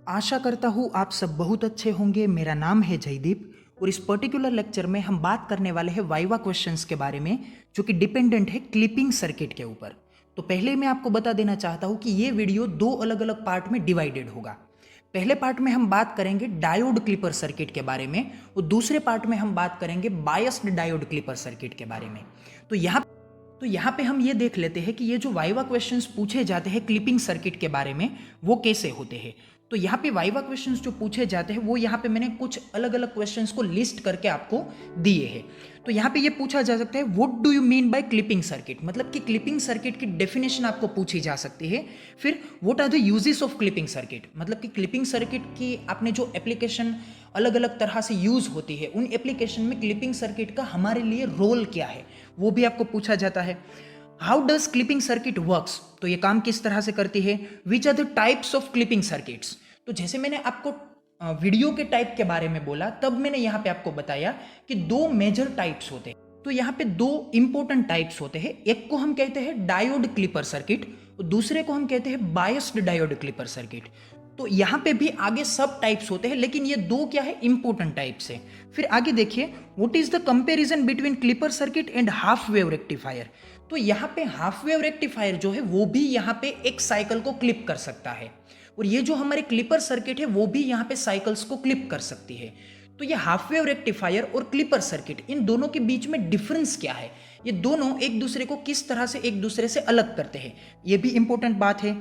आशा करता हूँ आप सब बहुत अच्छे होंगे। मेरा नाम है जयदीप और इस पर्टिकुलर लेक्चर में हम बात करने वाले हैं वाइवा क्वेश्चंस के बारे में, जो कि डिपेंडेंट है क्लिपिंग सर्किट के ऊपर। तो पहले मैं आपको बता देना चाहता हूँ कि ये वीडियो दो अलग अलग पार्ट में डिवाइडेड होगा। पहले पार्ट में हम बात करेंगे डायोड क्लिपर सर्किट के बारे में और दूसरे पार्ट में हम बात करेंगे बायस्ड डायोड क्लिपर सर्किट के बारे में। तो यहाँ पे हम ये देख लेते हैं कि ये जो वाइवा क्वेश्चंस पूछे जाते हैं क्लिपिंग सर्किट के बारे में वो कैसे होते हैं। तो यहाँ पे वाइवा क्वेश्चंस जो पूछे जाते हैं वो यहाँ पे मैंने कुछ अलग अलग क्वेश्चंस को लिस्ट करके आपको दिए हैं। तो यहाँ पे ये पूछा जा सकता है what do you mean by clipping circuit, मतलब कि क्लिपिंग सर्किट की डेफिनेशन आपको पूछी जा सकती है। फिर what are the uses of clipping circuit, मतलब कि क्लिपिंग सर्किट की आपने जो एप्लीकेशन अलग अलग तरह से यूज होती है उन एप्लीकेशन में क्लिपिंग सर्किट का हमारे लिए रोल क्या है वो भी आपको पूछा जाता है। How does clipping circuit works, तो ये काम किस तरह से करती है। Which are the types of clipping circuits, तो जैसे मैंने आपको वीडियो के टाइप के बारे में बोला तब मैंने यहाँ पे आपको बताया कि दो मेजर टाइप्स होते हैं। तो यहाँ पे दो इंपॉर्टेंट टाइप्स होते हैं, एक को हम कहते हैं डायोड क्लिपर सर्किट और दूसरे को हम कहते हैं बायस्ड डायोड क्लिपर सर्किट। तो यहाँ पे भी आगे सब टाइप्स होते हैं, लेकिन ये दो क्या है इंपॉर्टेंट टाइप्स है। फिर आगे देखिए what is the comparison between clipper circuit and half wave rectifier. तो यहाँ पे हाफ वेव रेक्टिफायर जो है वो भी यहाँ पे एक साइकिल को क्लिप कर सकता है और ये जो हमारे क्लिपर सर्किट है वो भी यहाँ पे साइकिल्स को क्लिप कर सकती है। तो ये हाफ वेव रेक्टिफायर और क्लिपर सर्किट, इन दोनों के बीच में डिफरेंस क्या है, ये दोनों एक दूसरे को किस तरह से एक दूसरे से अलग करते हैं, ये भी इंपॉर्टेंट बात है।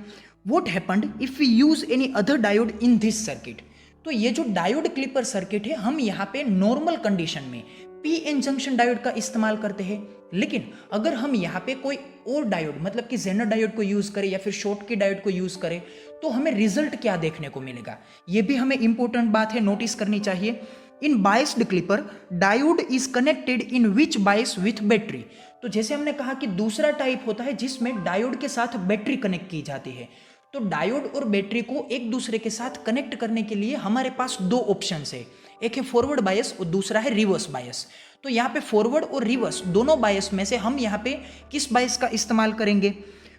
What happened if we use any other diode in this circuit. तो ये जो डायोड क्लिपर सर्किट है हम यहाँ पे नॉर्मल कंडीशन में पी एन जंक्शन डायोड का इस्तेमाल करते हैं, लेकिन अगर हम यहाँ पे कोई और डायोड मतलब कि जेनर डायोड को यूज करें या फिर शॉर्टकी डायोड को यूज करें तो हमें रिजल्ट क्या देखने को मिलेगा, ये भी हमें इंपॉर्टेंट बात है, नोटिस करनी चाहिए। In biased clipper diode is connected in which bias with battery. तो जैसे हमने कहा कि दूसरा टाइप होता है जिसमें डायोड के साथ बैटरी कनेक्ट की जाती है। तो डायोड और बैटरी को एक दूसरे के साथ कनेक्ट करने के लिए हमारे पास दो ऑप्शंस है, एक है फॉरवर्ड बायस और दूसरा है रिवर्स बायस। तो यहाँ पे फॉरवर्ड और रिवर्स दोनों बायस में से हम यहाँ पे किस बायस का इस्तेमाल करेंगे।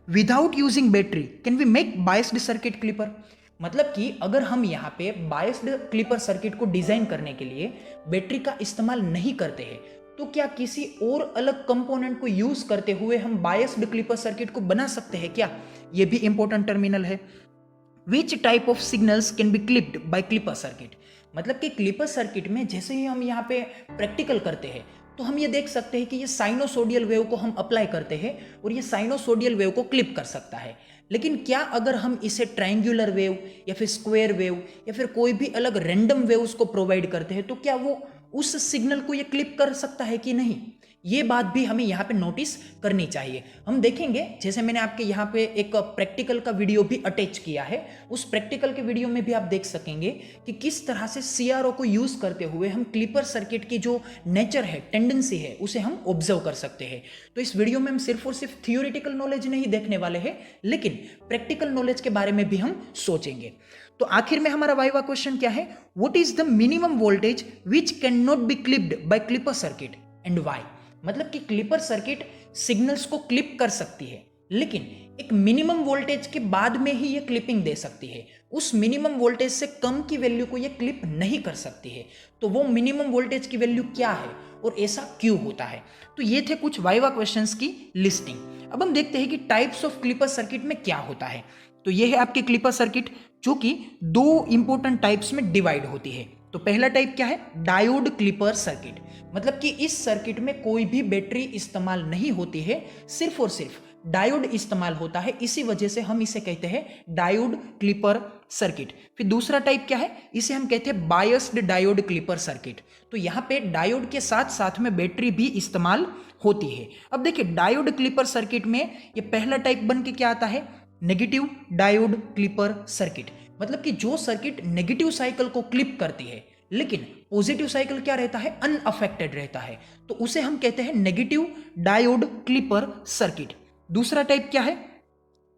Without using battery can we make biased circuit clipper, मतलब कि अगर हम यहाँ पे बायस्ड क्लिपर सर्किट को डिजाइन करने के लिए बैटरी का इस्तेमाल नहीं करते हैं तो क्या किसी और अलग कंपोनेंट को यूज करते हुए हम बायस्ड क्लिपर सर्किट को बना सकते हैं क्या, ये भी इंपॉर्टेंट टर्मिनल है। Which type of signals can be clipped by clipper circuit, मतलब कि क्लिपर सर्किट में जैसे ही हम यहाँ पे प्रैक्टिकल करते हैं तो हम ये देख सकते हैं कि ये साइनोसोडियल वेव को हम अप्लाई करते हैं और ये साइनोसोडियल वेव को क्लिप कर सकता है। लेकिन क्या अगर हम इसे ट्रायंगुलर वेव या फिर स्क्वायर वेव या फिर कोई भी अलग रैंडम वेव्स को प्रोवाइड करते हैं तो क्या वो उस सिग्नल को ये क्लिप कर सकता है कि नहीं, ये बात भी हमें यहाँ पे नोटिस करनी चाहिए। हम देखेंगे, जैसे मैंने आपके यहाँ पे एक प्रैक्टिकल का वीडियो भी अटैच किया है, उस प्रैक्टिकल के वीडियो में भी आप देख सकेंगे कि किस तरह से सीआरओ को यूज करते हुए हम क्लिपर सर्किट की जो नेचर है, टेंडेंसी है, उसे हम ऑब्जर्व कर सकते हैं। तो इस वीडियो में हम सिर्फ और सिर्फ थियोरिटिकल नॉलेज नहीं देखने वाले हैं, लेकिन प्रैक्टिकल नॉलेज के बारे में भी हम सोचेंगे। तो आखिर में हमारा वाइवा क्वेश्चन क्या है, what is the minimum voltage which can not be clipped by clipper circuit and why. मतलब कि क्लिपर सर्किट सिग्नल्स को क्लिप कर सकती है लेकिन एक मिनिमम वोल्टेज के बाद में ही ये क्लिपिंग दे सकती है, उस मिनिमम वोल्टेज से कम की वैल्यू को ये क्लिप नहीं कर सकती है। तो वो मिनिमम वोल्टेज की वैल्यू क्या है और ऐसा क्यों होता है। तो ये थे कुछ वाइवा क्वेश्चंस की लिस्टिंग। अब हम देखते हैं कि टाइप्स ऑफ क्लिपर सर्किट में क्या होता है। तो ये है आपके क्लिपर सर्किट जो कि दो इंपॉर्टेंट टाइप्स में डिवाइड होती है। तो पहला टाइप क्या है, डायोड क्लिपर सर्किट, मतलब कि इस सर्किट में कोई भी बैटरी इस्तेमाल नहीं होती है, सिर्फ और सिर्फ डायोड इस्तेमाल होता है, इसी वजह से हम इसे कहते हैं डायोड क्लिपर सर्किट। फिर दूसरा टाइप क्या है, इसे हम कहते हैं बायस्ड डायोड क्लिपर सर्किट। तो यहाँ पे डायोड के साथ साथ में बैटरी भी इस्तेमाल होती है। अब देखिए डायोड क्लिपर सर्किट में ये पहला टाइप बन के क्या आता है, नेगेटिव डायोड क्लिपर सर्किट, मतलब कि जो सर्किट नेगेटिव साइकिल को क्लिप करती है लेकिन पॉजिटिव साइकिल क्या रहता है, अनअफेक्टेड रहता है, तो उसे हम कहते हैं नेगेटिव डायोड क्लिपर सर्किट। दूसरा टाइप क्या है,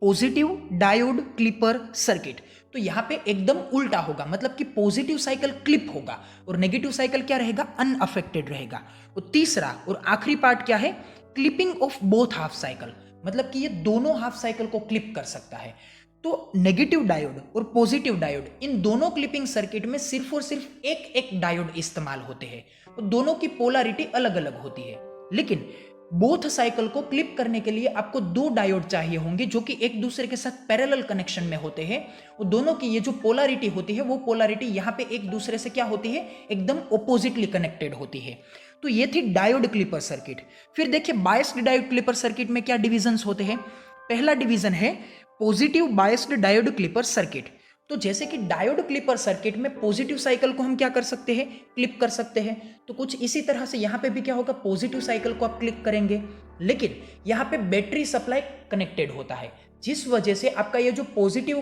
पॉजिटिव डायोड क्लिपर सर्किट। तो यहां पे एकदम उल्टा होगा, मतलब कि पॉजिटिव साइकिल क्लिप होगा और नेगेटिव साइकिल क्या रहेगा, अनअफेक्टेड रहेगा। और तीसरा और आखिरी पार्ट क्या है, clipping of both half cycle, मतलब कि ये दोनों हाफ साइकिल को क्लिप कर सकता है। तो नेगेटिव डायोड और पॉजिटिव डायोड, इन दोनों क्लिपिंग सर्किट में सिर्फ और सिर्फ एक एक डायोड इस्तेमाल होते हैं और दोनों की पोलैरिटी अलग अलग होती है। लेकिन बोथ साइकिल को क्लिप करने के लिए आपको दो डायोड चाहिए होंगे जो कि एक दूसरे के साथ पैरेलल कनेक्शन में होते हैं और दोनों की ये जो पोलैरिटी होती है वो पोलैरिटी यहाँ पे एक दूसरे से क्या होती है, एकदम ऑपोजिटली कनेक्टेड होती है। तो ये थी डायोड क्लिपर सर्किट। फिर देखिए बायस्ड डायोड क्लिपर सर्किट में क्या डिविजन्स होते हैं। पहला डिवीजन है positive biased diode clipper circuit. तो जैसे कि डायोड क्लिपर सर्किट में पॉजिटिव साइकिल को हम क्या कर सकते हैं, क्लिप कर सकते हैं। तो कुछ इसी तरह से यहाँ पे भी क्या होगा, पॉजिटिव साइकिल को आप क्लिप करेंगे, लेकिन यहाँ पे बैटरी सप्लाई कनेक्टेड होता है, जिस वजह से आपका ये जो पॉजिटिव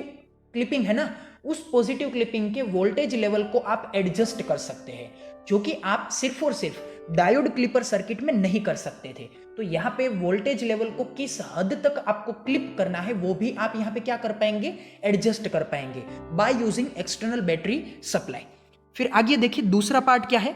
क्लिपिंग है ना, उस पॉजिटिव क्लिपिंग के वोल्टेज लेवल को आप एडजस्ट कर सकते हैं, जो कि आप सिर्फ और सिर्फ डायोड क्लिपर सर्किट में नहीं कर सकते थे। तो यहाँ पे वोल्टेज लेवल को किस हद तक आपको क्लिप करना है वो भी आप यहाँ पे क्या कर पाएंगे, एडजस्ट कर पाएंगे by using external battery supply. फिर आगे देखिए दूसरा पार्ट क्या है,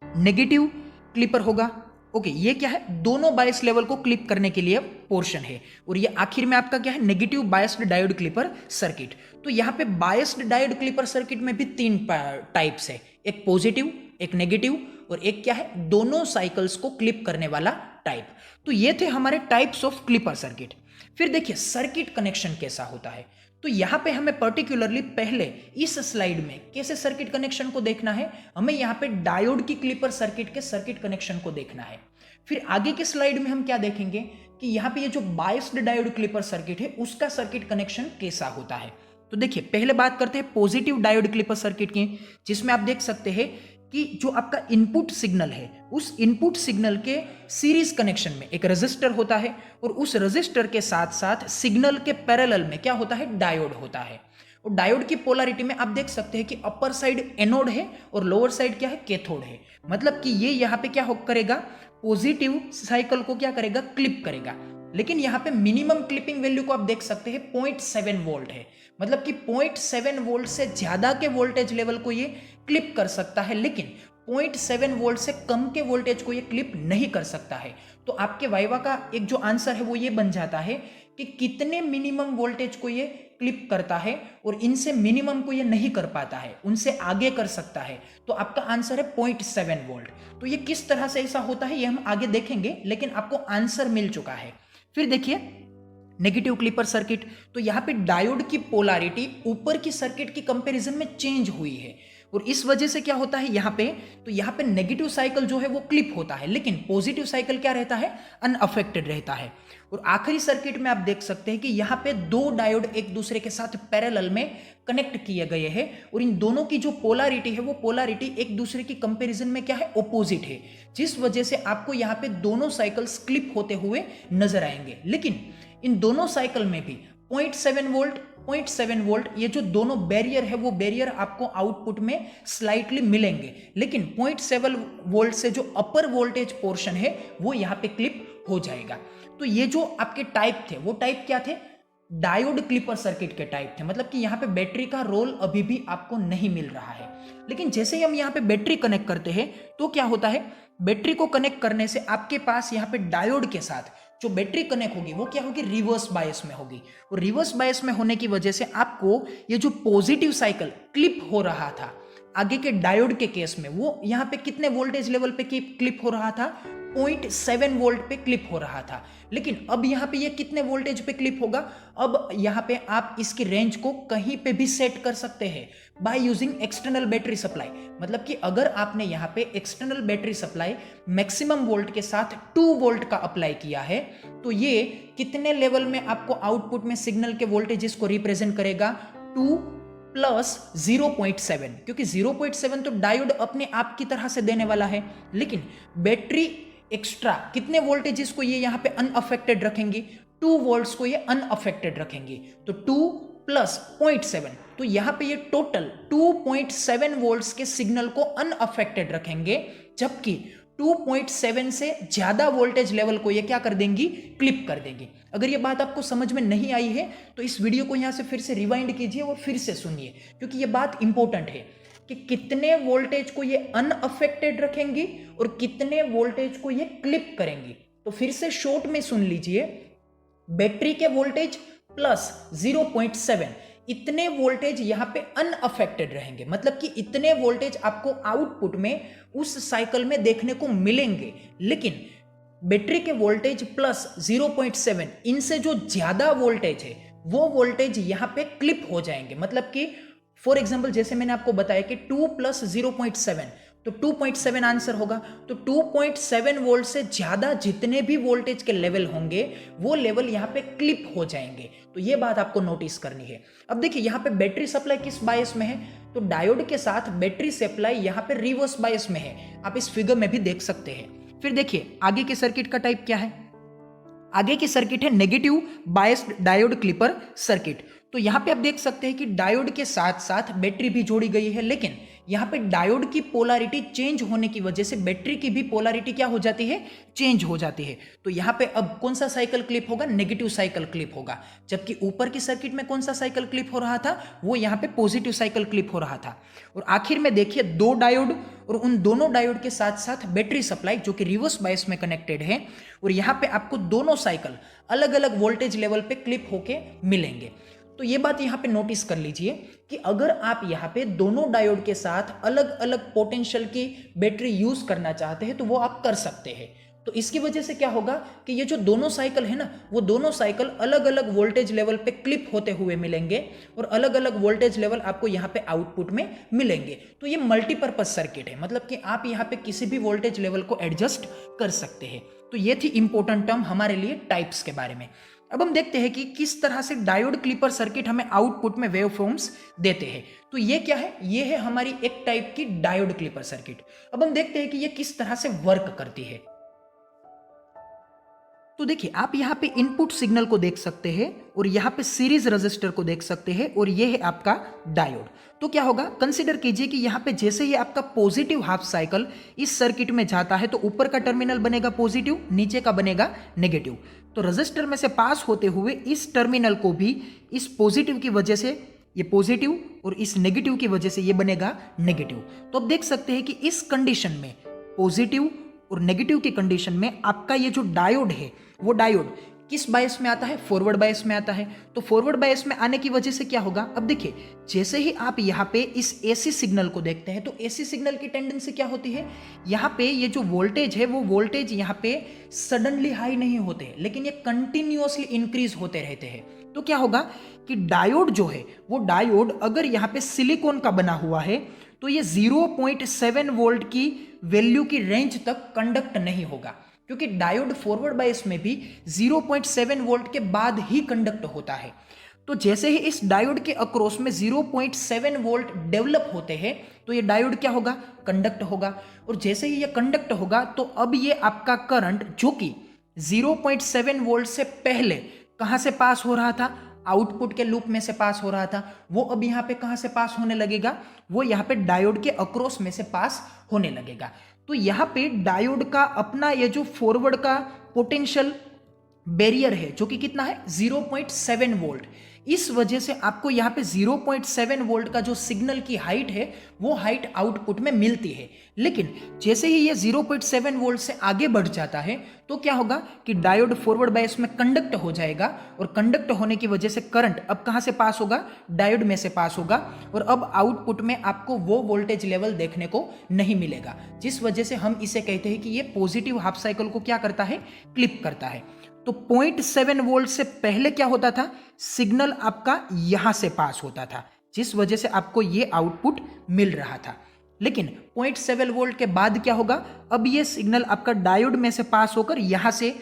नेगेटिव क्लिपर होगा। ओके, ये क्या है, दोनों बायस लेवल को क्लिप करने के लिए पोर्शन है। और ये आखिर में आपका क्या है, negative biased diode clipper circuit. तो यहाँ पे बायस्ड डायोड क्लिपर सर्किट में भी तीन टाइप्स है, एक पॉजिटिव, एक नेगेटिव और एक क्या है, दोनों साइकिल्स को क्लिप करने वाला टाइप। तो ये थे हमारे टाइप्स ऑफ क्लिपर सर्किट। फिर देखिए सर्किट कनेक्शन कैसा होता है। तो यहां पे हमें पर्टिकुलरली पहले इस स्लाइड में कैसे सर्किट कनेक्शन को देखना है, हमें यहां पे डायोड की क्लिपर सर्किट के सर्किट कनेक्शन को देखना है। फिर आगे के स्लाइड में हम क्या देखेंगे कि यहां पे ये जो बायस्ड डायोड क्लिपर सर्किट है उसका सर्किट कनेक्शन कैसा होता है। तो देखिए पहले बात करते हैं पॉजिटिव डायोड क्लिपर सर्किट की, जिसमें आप देख सकते हैं कि जो आपका इनपुट सिग्नल है उस इनपुट सिग्नल के सीरीज कनेक्शन में एक रेजिस्टर होता है और उस रेजिस्टर के साथ साथ सिग्नल के पैरेलल में क्या होता है, डायोड होता है। और डायोड की पोलैरिटी में आप देख सकते हैं कि अपर साइड एनोड है और लोअर साइड क्या है, कैथोड है। मतलब कि ये यहाँ पे क्या करेगा, पॉजिटिव साइकिल को क्या करेगा, क्लिप करेगा। लेकिन यहाँ पे मिनिमम क्लिपिंग वैल्यू को आप देख सकते हैं 0.7 वोल्ट है। मतलब कि 0.7 वोल्ट से ज्यादा के वोल्टेज लेवल को ये क्लिप कर सकता है, लेकिन 0.7 वोल्ट से कम के वोल्टेज को ये क्लिप नहीं कर सकता है। तो आपके वाइवा का एक जो आंसर है वो ये बन जाता है कि कितने मिनिमम वोल्टेज को ये क्लिप करता है और इनसे मिनिमम को ये नहीं कर पाता है, उनसे आगे कर सकता है। तो आपका आंसर है 0.7 वोल्ट। तो ये किस तरह से ऐसा होता है ये हम आगे देखेंगे, लेकिन आपको आंसर मिल चुका है। फिर देखिए नेगेटिव क्लिपर सर्किट। तो यहां पे डायोड की पोलैरिटी ऊपर की सर्किट की कंपैरिजन में चेंज हुई है और इस वजह से क्या होता है यहाँ पे, तो यहाँ पे नेगेटिव साइकिल जो है वो क्लिप होता है, लेकिन पॉजिटिव साइकिल क्या रहता है, अनअफेक्टेड रहता है। और आखिरी सर्किट में आप देख सकते हैं कि यहाँ पे दो डायोड एक दूसरे के साथ पैरेलल में कनेक्ट किए गए हैं और इन दोनों की जो पोलैरिटी है वो पोलैरिटी एक दूसरे की कंपैरिजन में क्या है, ऑपोजिट है, जिस वजह से आपको यहाँ पे दोनों साइकिल्स क्लिप होते हुए नजर आएंगे। लेकिन इन दोनों साइकिल में भी 0.7 वोल्ट ये जो दोनों बैरियर है वो बैरियर आपको आउटपुट में स्लाइटली मिलेंगे, लेकिन 0.7 वोल्ट से जो अपर वोल्टेज पोर्शन है वो यहाँ पे क्लिप हो जाएगा। तो ये जो आपके टाइप थे वो टाइप क्या थे, डायोड क्लिपर सर्किट के टाइप थे। मतलब कि यहाँ पे बैटरी का रोल अभी भी आपको नहीं मिल रहा है। लेकिन जैसे ही हम यहाँ पे बैटरी कनेक्ट करते हैं तो क्या होता है, बैटरी को कनेक्ट करने से आपके पास यहाँ पे डायोड के साथ जो बैटरी कनेक्ट होगी वो क्या होगी, रिवर्स बायस में होगी। और रिवर्स बायस में होने की वजह से आपको ये जो पॉजिटिव साइकिल क्लिप हो रहा था आगे के डायोड के केस में, वो यहाँ पे कितने वोल्टेज लेवल पे क्लिप हो रहा था, 0.7 वोल्ट पे क्लिप हो रहा था। लेकिन अब यहाँ पे ये कितने वोल्टेज पे क्लिप होगा, अब यहाँ पे आप इसकी रेंज को कहीं पे भी सेट कर सकते हैं by using external battery supply. मतलब कि अगर आपने यहाँ पे external battery supply maximum volt के साथ 2 वोल्ट का अप्लाई किया है तो ये कितने लेवल में आपको आउटपुट में सिग्नल के वोल्टेजेस को रिप्रेजेंट करेगा, 2 प्लस 0.7, क्योंकि 0.7 तो डायोड अपने आप की तरह से देने वाला है, लेकिन बैटरी एक्स्ट्रा कितने वोल्टेजेस को ये यहाँ पे अनअफेक्टेड रखेंगी, 2 वोल्ट्स को ये अनअफेक्टेड रखेंगी। तो 2 प्लस 0.7, तो यहाँ पे ये टोटल 2.7 वोल्ट्स के सिग्नल को अनअफेक्टेड रखेंगे, जबकि 2.7 से ज्यादा वोल्टेज लेवल को ये क्या कर देंगी, क्लिप कर देंगी। अगर ये बात आपको समझ में नहीं आई है तो इस वीडियो को यहां से फिर से रिवाइंड कीजिए और फिर से सुनिए, क्योंकि ये बात इंपॉर्टेंट है कि कितने वोल्टेज को ये अनअफेक्टेड रखेंगी और कितने वोल्टेज को ये क्लिप करेंगी। तो फिर से शॉर्ट में सुन लीजिए, बैटरी के वोल्टेज प्लस 0.7 इतने वोल्टेज यहाँ पे अनअफेक्टेड रहेंगे, मतलब कि इतने वोल्टेज आपको आउटपुट में उस साइकिल में देखने को मिलेंगे। लेकिन बैटरी के वोल्टेज प्लस 0.7 इनसे जो ज्यादा वोल्टेज है वो वोल्टेज यहाँ पे क्लिप हो जाएंगे। मतलब कि फॉर एग्जाम्पल जैसे मैंने आपको बताया कि 2 प्लस 0.7 तो 2.7 आंसर होगा। तो 2.7 वोल्ट से ज्यादा जितने भी वोल्टेज के लेवल होंगे वो लेवल यहाँ पे क्लिप हो जाएंगे। तो ये बात आपको नोटिस करनी है। अब देखिए यहाँ पे बैटरी सप्लाई किस बायस में है, तो डायोड के साथ बैटरी सप्लाई यहाँ पे रिवर्स बायस में है, आप इस फिगर में भी देख सकते हैं। फिर देखिए आगे के सर्किट का टाइप क्या है, आगे की सर्किट है negative biased diode clipper circuit. तो यहां पे आप देख सकते हैं कि डायोड के साथ साथ बैटरी भी जोड़ी गई है, लेकिन यहां पे डायोड की पोलैरिटी चेंज होने की वजह से बैटरी की भी पोलैरिटी क्या हो जाती है, चेंज हो जाती है। तो यहां पे अब कौन सा साइकिल क्लिप होगा, नेगेटिव साइकिल क्लिप होगा। जबकि ऊपर की सर्किट में कौन सा साइकिल क्लिप हो रहा था, वो यहां पे पॉजिटिव साइकिल क्लिप हो रहा था। और आखिर में देखिए दो डायोड और उन दोनों डायोड के साथ साथ बैटरी सप्लाई जो कि रिवर्स बायस में कनेक्टेड है, और यहां पे आपको दोनों साइकिल अलग अलग वोल्टेज लेवल पे क्लिप होके मिलेंगे। तो ये बात यहां पे नोटिस कर लीजिए कि अगर आप यहां पे दोनों डायोड के साथ अलग अलग पोटेंशियल की बैटरी यूज करना चाहते हैं तो वो आप कर सकते हैं। तो इसकी वजह से क्या होगा कि ये जो दोनों साइकिल है ना, वो दोनों साइकिल अलग अलग वोल्टेज लेवल पे क्लिप होते हुए मिलेंगे और अलग अलग वोल्टेज लेवल आपको यहाँ पे आउटपुट में मिलेंगे। तो ये मल्टीपर्पज सर्किट है, मतलब कि आप यहाँ पे किसी भी वोल्टेज लेवल को एडजस्ट कर सकते हैं। तो ये थी इंपॉर्टेंट टर्म हमारे लिए टाइप्स के बारे में। अब हम देखते हैं कि किस तरह से डायोड क्लिपर सर्किट हमें आउटपुट में वेव फॉर्म्स देते हैं। तो ये क्या है, ये है हमारी एक टाइप की डायोड क्लिपर सर्किट। अब हम देखते हैं कि ये किस तरह से वर्क करती है। तो देखिए आप यहाँ पे इनपुट सिग्नल को देख सकते हैं और यहाँ पे सीरीज रजिस्टर को देख सकते हैं और ये है आपका डायोड। तो क्या होगा, कंसीडर कीजिए कि यहाँ पे जैसे ही आपका पॉजिटिव हाफ साइकिल इस सर्किट में जाता है तो ऊपर का टर्मिनल बनेगा पॉजिटिव, नीचे का बनेगा नेगेटिव। तो रजिस्टर में से पास होते हुए इस टर्मिनल को भी इस पॉजिटिव की वजह से ये पॉजिटिव और इस नेगेटिव की वजह से ये बनेगा नेगेटिव। तो आप देख सकते हैं कि इस कंडीशन में पॉजिटिव और नेगेटिव की कंडीशन में आपका ये जो डायोड है वो डायोड किस बायस में आता है, फॉरवर्ड बायस में आता है। तो फॉरवर्ड बायस में आने की वजह से क्या होगा, अब देखिए जैसे ही आप यहाँ पे इस एसी सिग्नल को देखते हैं तो एसी सिग्नल की टेंडेंसी क्या होती है, यहाँ पे ये जो वोल्टेज है वो वोल्टेज यहाँ पे सडनली हाई नहीं होते, लेकिन ये कंटिन्यूअसली इंक्रीज होते रहते हैं। तो क्या होगा कि डायोड जो है वो डायोड अगर यहाँ पे सिलिकॉन का बना हुआ है तो ये 0.7 वोल्ट की वैल्यू की रेंज तक कंडक्ट नहीं होगा, क्योंकि डायोड फॉरवर्ड बायस में भी 0.7 वोल्ट के बाद ही कंडक्ट होता है। तो जैसे ही इस डायोड के अक्रॉस में 0.7 वोल्ट डेवलप होते हैं तो ये डायोड क्या होगा, कंडक्ट होगा। और जैसे ही ये कंडक्ट होगा तो अब ये आपका करंट जो कि 0.7 वोल्ट से पहले कहां से पास हो रहा था, आउटपुट के लूप में से पास हो रहा था, वो अब यहाँ पे कहां से पास होने लगेगा, वो यहाँ पे डायोड के अक्रॉस में से पास होने लगेगा। तो यहाँ पे डायोड का अपना ये जो फॉरवर्ड का पोटेंशियल बैरियर है जो कि कितना है 0.7 वोल्ट, इस वजह से आपको यहाँ पे 0.7 वोल्ट का जो सिग्नल की हाइट है वो हाइट आउटपुट में मिलती है। लेकिन जैसे ही ये 0.7 वोल्ट से आगे बढ़ जाता है तो क्या होगा कि डायोड फॉरवर्ड बायस में कंडक्ट हो जाएगा और कंडक्ट होने की वजह से करंट अब कहां से पास होगा, डायोड में से पास होगा, और अब आउटपुट में आपको वो वोल्टेज लेवल देखने को नहीं मिलेगा, जिस वजह से हम इसे कहते हैं कि ये पॉजिटिव हाफ साइकिल को क्या करता है, क्लिप करता है। तो 0.7 वोल्ट से पहले क्या होता था, सिग्नल आपका यहां से पास होता था, जिस वजह से आपको ये आउटपुट मिल रहा था। लेकिन 0.7 वोल्ट के बाद क्या होगा, अब ये सिग्नल आपका डायोड में से पास होकर यहां से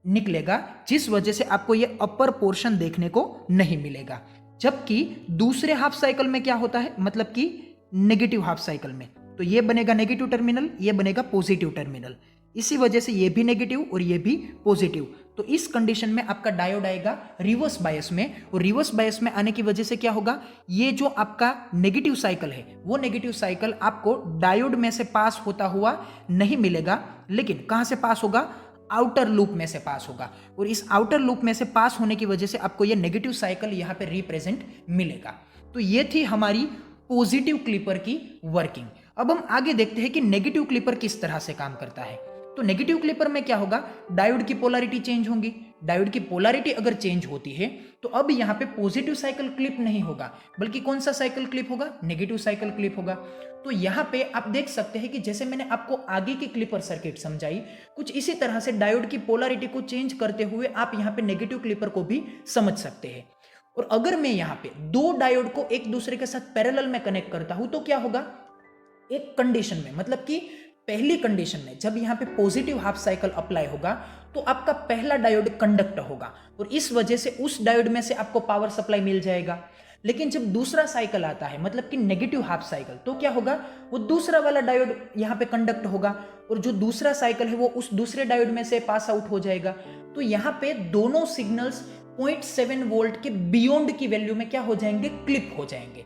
निकलेगा, जिस वजह से आपको ये अपर पोर्शन देखने को नहीं मिलेगा। जबकि दूसरे हाफ साइकिल में क्या होता है, मतलब कि नेगेटिव हाफ साइकिल में, तो ये बनेगा नेगेटिव टर्मिनल, ये बनेगा पॉजिटिव टर्मिनल, इसी वजह से ये भी नेगेटिव और ये भी पॉजिटिव। तो इस कंडीशन में आपका डायोड आएगा रिवर्स बायस में, और रिवर्स बायस में आने की वजह से क्या होगा, ये जो आपका नेगेटिव साइकिल है वो नेगेटिव साइकिल आपको डायोड में से पास होता हुआ नहीं मिलेगा, लेकिन कहां से पास होगा, आउटर लूप में से पास होगा, और इस आउटर लूप में से पास होने की वजह से आपको ये नेगेटिव साइकिल यहां पे रिप्रेजेंट मिलेगा। तो ये थी हमारी पॉजिटिव क्लिपर की वर्किंग। अब हम आगे देखते हैं कि नेगेटिव क्लिपर किस तरह से काम करता है। तो नेगेटिव क्लिपर में क्या होगा, डायोड की पोलैरिटी चेंज होंगी, डायोड की पोलैरिटी अगर चेंज होती है तो अब यहाँ पे पॉजिटिव साइकिल क्लिप नहीं होगा, बल्कि कौन सा साइकिल क्लिप होगा, नेगेटिव साइकिल क्लिप होगा। तो यहाँ पे आप देख सकते हैं कि जैसे मैंने आपको आगे की क्लिपर सर्किट समझाई, कुछ इसी तरह से डायोड की पोलैरिटी को चेंज करते हुए आप यहाँ पे नेगेटिव क्लिपर को भी समझ सकते हैं। और अगर मैं यहाँ पे दो डायोड को एक दूसरे के साथ पैरेलल में कनेक्ट करता हूं तो क्या होगा, एक कंडीशन में, मतलब कि पहली कंडीशन में जब यहाँ पे पॉजिटिव हाफ साइकिल अप्लाई होगा तो आपका पहला डायोड कंडक्ट होगा और इस वजह से उस डायोड में से आपको पावर सप्लाई मिल जाएगा। लेकिन जब दूसरा साइकिल आता है, मतलब कि नेगेटिव हाफ साइकिल, तो क्या होगा, वो दूसरा वाला डायोड यहाँ पे कंडक्ट होगा और जो दूसरा साइकिल है वो उस दूसरे डायोड में से पास आउट हो जाएगा। तो यहाँ पे दोनों सिग्नल्स 0.7 वोल्ट के बियॉन्ड की वैल्यू में क्या हो जाएंगे, क्लिप हो जाएंगे।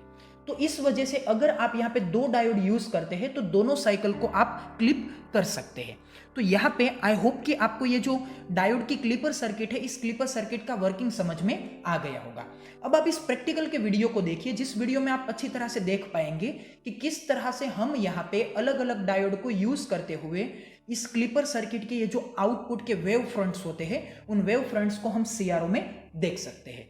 तो इस वजह से अगर आप यहाँ पे दो डायोड यूज करते हैं तो दोनों साइकिल को आप क्लिप कर सकते हैं। तो यहाँ पे आई होप कि आपको ये जो डायोड की क्लिपर सर्किट है, इस क्लिपर सर्किट का वर्किंग समझ में आ गया होगा। अब आप इस प्रैक्टिकल के वीडियो को देखिए, जिस वीडियो में आप अच्छी तरह से देख पाएंगे कि किस तरह से हम यहाँ पे अलग अलग डायोड को यूज करते हुए इस क्लिपर सर्किट के ये जो आउटपुट के वेव फ्रंट्स होते हैं, उन वेव फ्रंट्स को हम सीआरओ में देख सकते हैं।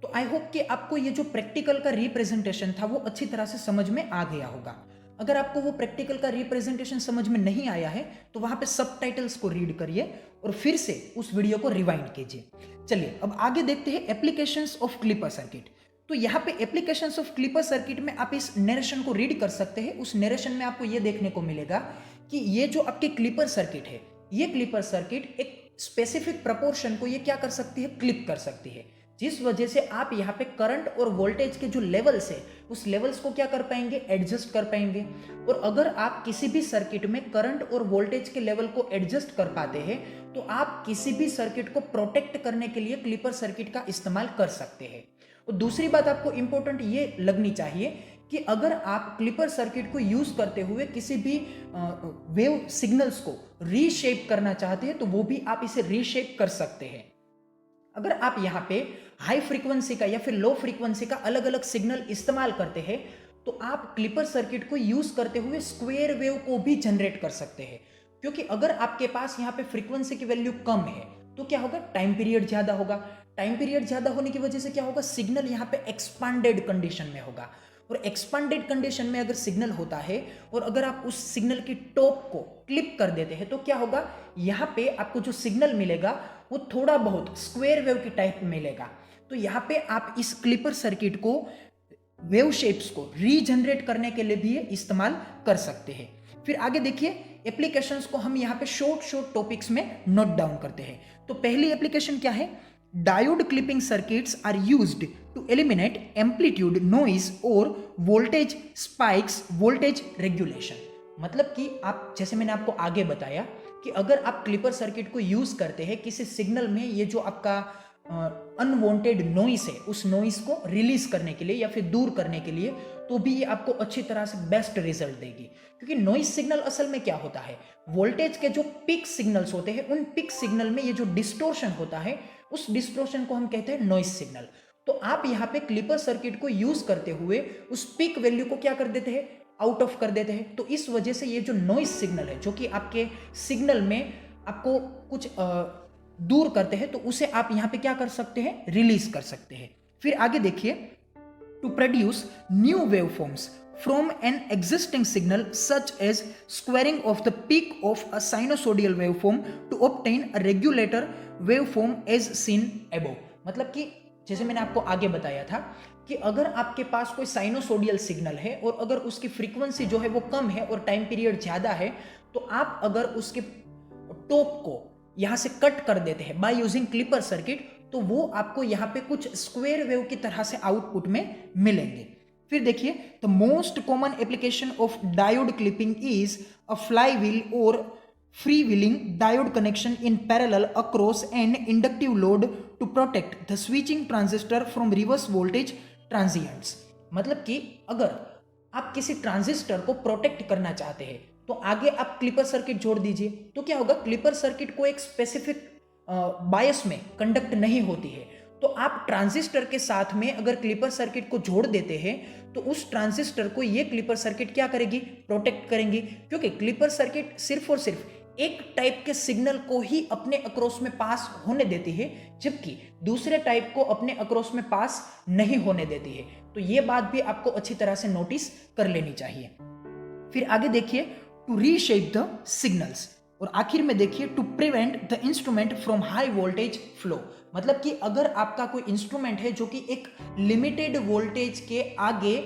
तो आई होप कि आपको ये जो प्रैक्टिकल का रिप्रेजेंटेशन था वो अच्छी तरह से समझ में आ गया होगा। अगर आपको वो प्रैक्टिकल का रिप्रेजेंटेशन समझ में नहीं आया है तो वहां पे सबटाइटल्स को रीड करिए और फिर से उस वीडियो को रिवाइंड कीजिए। चलिए अब आगे देखते हैं एप्लीकेशंस ऑफ क्लिपर सर्किट। तो यहाँ पे एप्लीकेशंस ऑफ क्लिपर सर्किट में आप इस नरेशन को रीड कर सकते हैं। उस नरेशन में आपको ये देखने को मिलेगा कि ये जो आपकी क्लिपर सर्किट है, ये क्लिपर सर्किट एक स्पेसिफिक प्रपोर्शन को ये क्या कर सकती है, क्लिप कर सकती है, जिस वजह से आप यहाँ पे करंट और वोल्टेज के जो लेवल्स है उस लेवल्स को क्या कर पाएंगे, एडजस्ट कर पाएंगे। और अगर आप किसी भी सर्किट में करंट और वोल्टेज के लेवल को एडजस्ट कर पाते हैं तो आप किसी भी सर्किट को प्रोटेक्ट करने के लिए क्लिपर सर्किट का इस्तेमाल कर सकते हैं। और दूसरी बात आपको इंपॉर्टेंट ये लगनी चाहिए कि अगर आप क्लिपर सर्किट को यूज करते हुए किसी भी वेव सिग्नल्स को रीशेप करना चाहते हैं तो वो भी आप इसे रीशेप कर सकते हैं। अगर आप यहाँ पे हाई फ्रीक्वेंसी का या फिर लो फ्रीक्वेंसी का अलग अलग सिग्नल इस्तेमाल करते हैं तो आप क्लिपर सर्किट को यूज करते हुए स्क्वायर वेव को भी जनरेट कर सकते हैं। क्योंकि अगर आपके पास यहाँ पे फ्रीक्वेंसी की वैल्यू कम है तो क्या होगा, टाइम पीरियड ज्यादा होगा। टाइम पीरियड ज़्यादा होने की वजह से क्या होगा, सिग्नल यहाँ पे एक्सपांडेड कंडीशन में होगा। और एक्सपांडेड कंडीशन में अगर सिग्नल होता है और अगर आप उस सिग्नल की टॉप को क्लिप कर देते हैं तो क्या होगा, यहाँ पे आपको जो सिग्नल मिलेगा वो थोड़ा बहुत स्क्वायर वेव की टाइप में मिलेगा। तो यहाँ पे आप इस क्लिपर सर्किट को वेव शेप्स को रीजनरेट करने के लिए भी इस्तेमाल कर सकते हैं। फिर आगे देखिए, एप्लीकेशंस को हम यहाँ पे शॉर्ट टॉपिक्स में नोट डाउन करते हैं। तो पहली एप्लीकेशन क्या है, diode clipping circuits are used to eliminate amplitude noise और वोल्टेज स्पाइक्स, वोल्टेज रेगुलेशन। मतलब कि आप, जैसे मैंने आपको आगे बताया कि अगर आप क्लिपर सर्किट को यूज करते हैं किसी सिग्नल में, ये जो आपका अनवांटेड नॉइस है उस नॉइस को रिलीज करने के लिए या फिर दूर करने के लिए, तो भी ये आपको अच्छी तरह से बेस्ट रिजल्ट देगी। क्योंकि नॉइस सिग्नल असल में क्या होता है, वोल्टेज के जो पिक सिग्नल्स होते हैं उन पिक सिग्नल में ये जो डिस्टोर्शन होता है उस डिस्टोर्शन को हम कहते हैं नॉइस सिग्नल। तो आप यहाँ पे क्लिपर सर्किट को यूज करते हुए उस पिक वैल्यू को क्या कर देते हैं, आउट ऑफ कर देते हैं। तो इस वजह से ये जो नॉइस सिग्नल है जो कि आपके सिग्नल में आपको कुछ दूर करते हैं, तो उसे आप यहाँ पे क्या कर सकते हैं, रिलीज कर सकते हैं। फिर आगे देखिए, to produce new wave forms from an existing signal such as squaring of the peak of a sinusoidal waveform to obtain a regulator waveform as seen above। मतलब कि जैसे मैंने आपको आगे बताया था कि अगर आपके पास कोई साइनोसोडियल सिग्नल है और अगर उसकी फ्रीक्वेंसी जो है वो कम है और टाइम पीरियड ज्यादा है, तो आप अगर उसके टॉप को यहां से कट कर देते हैं बाय यूजिंग क्लिपर सर्किट, तो वो आपको यहाँ पे कुछ स्क्वायर वेव की तरह से आउटपुट में मिलेंगे। फिर देखिए, the most common application of diode clipping is a fly wheel और free wheeling diode connection in parallel across an inductive load to protect the switching transistor from reverse voltage transients. मतलब कि अगर आप किसी ट्रांजिस्टर को protect करना चाहते हैं तो आगे आप क्लिपर सर्किट जोड़ दीजिए, तो क्या होगा, क्लिपर सर्किट को एक स्पेसिफिक बायस में कंडक्ट नहीं होती है। तो आप ट्रांजिस्टर के साथ में अगर क्लिपर सर्किट को जोड़ देते हैं तो उस ट्रांजिस्टर को ये क्लिपर सर्किट क्या करेगी, प्रोटेक्ट करेंगी। क्योंकि क्लिपर सर्किट सिर्फ और सिर्फ एक टाइप के सिग्नल को ही अपने अक्रॉस में पास होने देती है, जबकि दूसरे टाइप को अपने अक्रॉस में पास नहीं होने देती है। तो ये बात भी आपको अच्छी तरह से नोटिस कर लेनी चाहिए। फिर आगे देखिए, टू रीशेप द सिग्नल्स, और आखिर में देखिए, to prevent the instrument from high voltage flow. मतलब कि अगर आपका कोई इंस्ट्रूमेंट है जो कि एक लिमिटेड वोल्टेज के आगे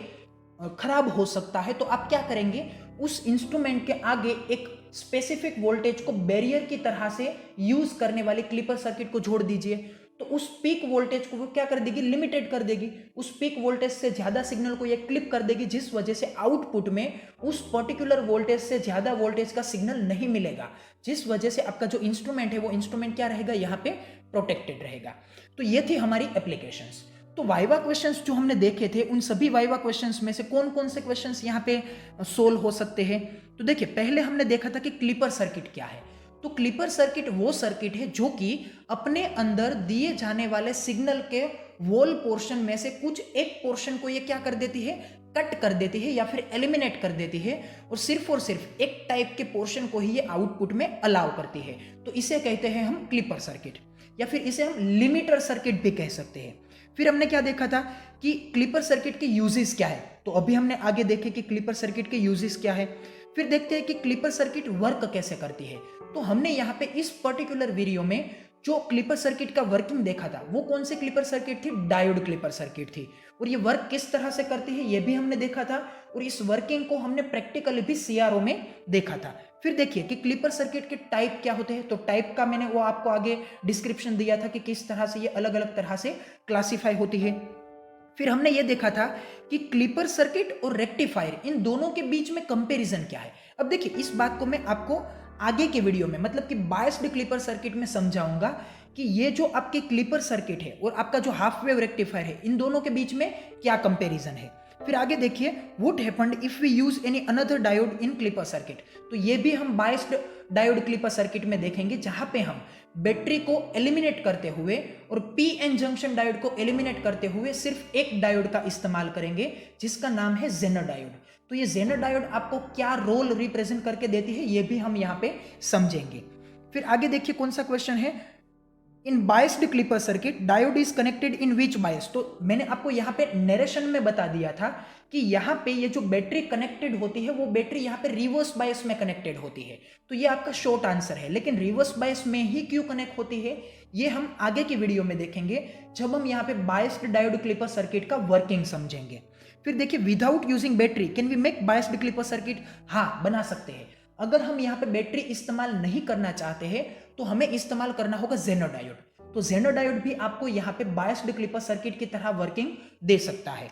खराब हो सकता है, तो आप क्या करेंगे, उस इंस्ट्रूमेंट के आगे एक स्पेसिफिक वोल्टेज को बैरियर की तरह से यूज करने वाले क्लिपर सर्किट को जोड़ दीजिए। तो उस पीक वोल्टेज को वो क्या कर देगी, लिमिटेड कर देगी। उस पीक वोल्टेज से ज्यादा सिग्नल को ये क्लिप कर देगी, जिस वजह से आउटपुट में उस पर्टिकुलर वोल्टेज से ज्यादा वोल्टेज का सिग्नल नहीं मिलेगा, जिस वजह से आपका जो इंस्ट्रूमेंट है वो इंस्ट्रूमेंट क्या रहेगा, यहाँ पे प्रोटेक्टेड रहेगा। तो ये थी हमारी एप्लीकेशंस। तो वाइवा क्वेश्चंस जो हमने देखे थे, उन सभी वाइवा क्वेश्चंस में से कौन कौन से क्वेश्चंस यहाँ पे सोल्व हो सकते हैं। तो देखिए, पहले हमने देखा था कि क्लिपर सर्किट क्या है। तो क्लिपर सर्किट वो सर्किट है जो कि अपने अंदर दिए जाने वाले सिग्नल के वॉल पोर्शन में से कुछ एक पोर्शन को ये क्या कर देती है, कट कर देती है या फिर एलिमिनेट कर देती है, और सिर्फ एक टाइप के पोर्शन को ही ये आउटपुट में अलाउ करती है। तो इसे कहते हैं हम क्लिपर सर्किट, या फिर इसे हम लिमिटर सर्किट भी कह सकते हैं। फिर हमने क्या देखा था कि क्लिपर सर्किट के यूजेस क्या है, तो अभी हमने आगे देखे कि क्लिपर सर्किट के यूजेस क्या है। फिर देखते हैं कि क्लिपर सर्किट वर्क कैसे करती है। तो हमने यहाँ पे इस पर्टिकुलर वीडियो में जो क्लिपर सर्किट का वर्किंग देखा था वो कौन से क्लिपर सर्किट थी, डायोड क्लिपर सर्किट थी। और ये वर्क किस तरह से करती है ये भी हमने देखा था, और इस वर्किंग को हमने प्रैक्टिकली भी सीआरओ में देखा था। फिर देखिए कि क्लिपर सर्किट के टाइप क्या होते हैं। तो टाइप का मैंने वो आपको आगे डिस्क्रिप्शन दिया था कि किस तरह से ये अलग अलग तरह से क्लासिफाई होती है। फिर हमने ये देखा था कि क्लिपर सर्किट और रेक्टिफायर, इन दोनों के बीच में कंपैरिजन क्या है। अब देखिए, इस बात को मैं आपको आगे के वीडियो में, मतलब कि बायस्ड क्लिपर सर्किट में समझाऊंगा कि ये जो आपके क्लिपर सर्किट है और आपका जो हाफ वेव रेक्टिफायर है, इन दोनों के बीच में क्या कंपैरिजन है। फिर आगे देखिए, what happened if we use any another diode in clipper circuit. तो ये भी हम बायस्ड डायोड क्लिपर सर्किट में देखेंगे, जहां पे हम बैटरी को एलिमिनेट करते हुए और पीएन जंक्शन डायोड को एलिमिनेट करते हुए सिर्फ एक डायोड का इस्तेमाल करेंगे, जिसका नाम है जेनर डायोड। तो ये जेनर डायोड आपको क्या रोल रिप्रेजेंट करके देती है, ये भी हम यहाँ पे समझेंगे। फिर आगे देखिए कौन सा क्वेश्चन है, in biased clipper circuit diode is connected in which bias. तो मैंने आपको यहाँ पे नरेशन में बता दिया था कि यहाँ पे ये जो बैटरी कनेक्टेड होती है वो बैटरी यहाँ पे रिवर्स बायस में कनेक्टेड होती है। तो ये आपका शॉर्ट आंसर है। लेकिन रिवर्स बायस में ही क्यों कनेक्ट होती है ये हम आगे की वीडियो में देखेंगे, जब हम यहाँ पे बायस्ड डायोड क्लिपर सर्किट का वर्किंग समझेंगे। फिर देखिए, without using battery can we make biased clipper circuit? हाँ, बना सकते हैं। अगर हम यहाँ पे बैटरी इस्तेमाल नहीं करना चाहते हैं तो हमें इस्तेमाल करना होगा ज़ेनो डायोड। तो ज़ेनो डायोड भी आपको यहाँ पे बायस्ड क्लिपर सर्किट की तरह वर्किंग दे सकता है।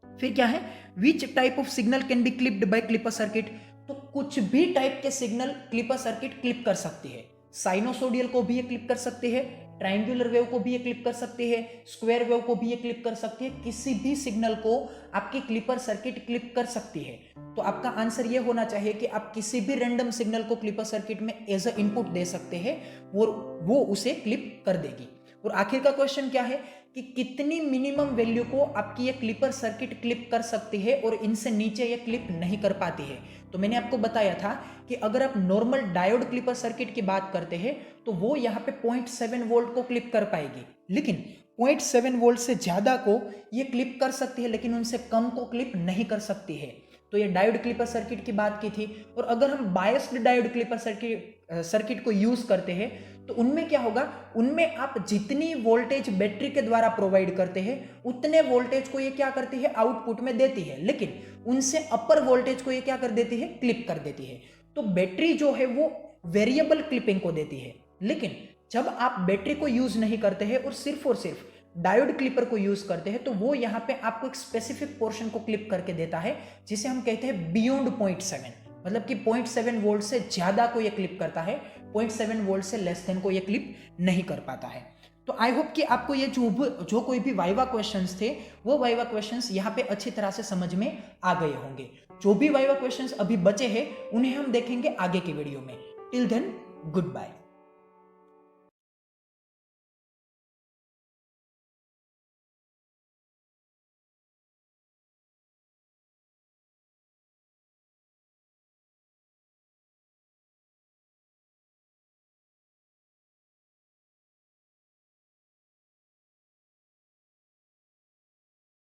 फिर क्या है, which type of signal can be clipped by clipper circuit? तो कुछ भी टाइप के सिग्नल क्लिपर सर्किट क्लिप कर सकती है। साइनोसोडियल को भी ये क्लिप कर सकती है, ट्रायंगुलर वेव को भी ये क्लिप कर सकती है, स्क्वायर वेव को भी ये क्लिप कर सकती है। किसी भी सिग्नल को आपकी क्लिपर सर्किट क्लिप कर सकती है। तो आपका आंसर ये होना चाहिए कि आप किसी भी रैंडम सिग्नल को क्लिपर सर्किट में एज अ इनपुट दे सकते हैं और वो उसे क्लिप कर देगी। और आखिर का क्वेश्चन क्या है कि कितनी मिनिमम वैल्यू को आपकी ये क्लिपर सर्किट क्लिप कर सकती है और इनसे नीचे ये क्लिप नहीं कर पाती है। तो मैंने आपको बताया था कि अगर आप नॉर्मल डायोड क्लिपर सर्किट की बात करते हैं तो वो यहाँ पे 0.7 वोल्ट को क्लिप कर पाएगी, लेकिन 0.7 वोल्ट से ज्यादा को ये क्लिप कर सकती है, लेकिन उनसे कम को क्लिप नहीं कर सकती है। तो ये डायोड क्लिपर सर्किट की बात की थी। और अगर हम बायस्ड डायोड क्लिपर सर्किट को यूज करते हैं तो उनमें क्या होगा, उनमें आप जितनी वोल्टेज बैटरी के द्वारा प्रोवाइड करते हैं उतने वोल्टेज को ये क्या करती है, आउटपुट में देती है, लेकिन उनसे अपर वोल्टेज को ये क्या कर देती है, क्लिप कर देती है। तो बैटरी जो है वो वेरिएबल क्लिपिंग को देती है। लेकिन जब आप बैटरी को यूज नहीं करते हैं और सिर्फ डायोड क्लिपर को यूज करते हैं तो वो यहाँ पे आपको एक स्पेसिफिक पोर्शन को क्लिप करके देता है, जिसे हम कहते हैं बियॉन्ड 0.7। मतलब कि 0.7 वोल्ट से ज्यादा को ये क्लिप करता है, 0.7 वोल्ट से लेस देन को ये क्लिप नहीं कर पाता है। तो आई होप कि आपको ये जो कोई भी वाइवा क्वेश्चंस थे वो वाइवा क्वेश्चंस यहाँ पे अच्छी तरह से समझ में आ गए होंगे। जो भी वाइवा क्वेश्चंस अभी बचे हैं उन्हें हम देखेंगे आगे की वीडियो में। Till then, good bye.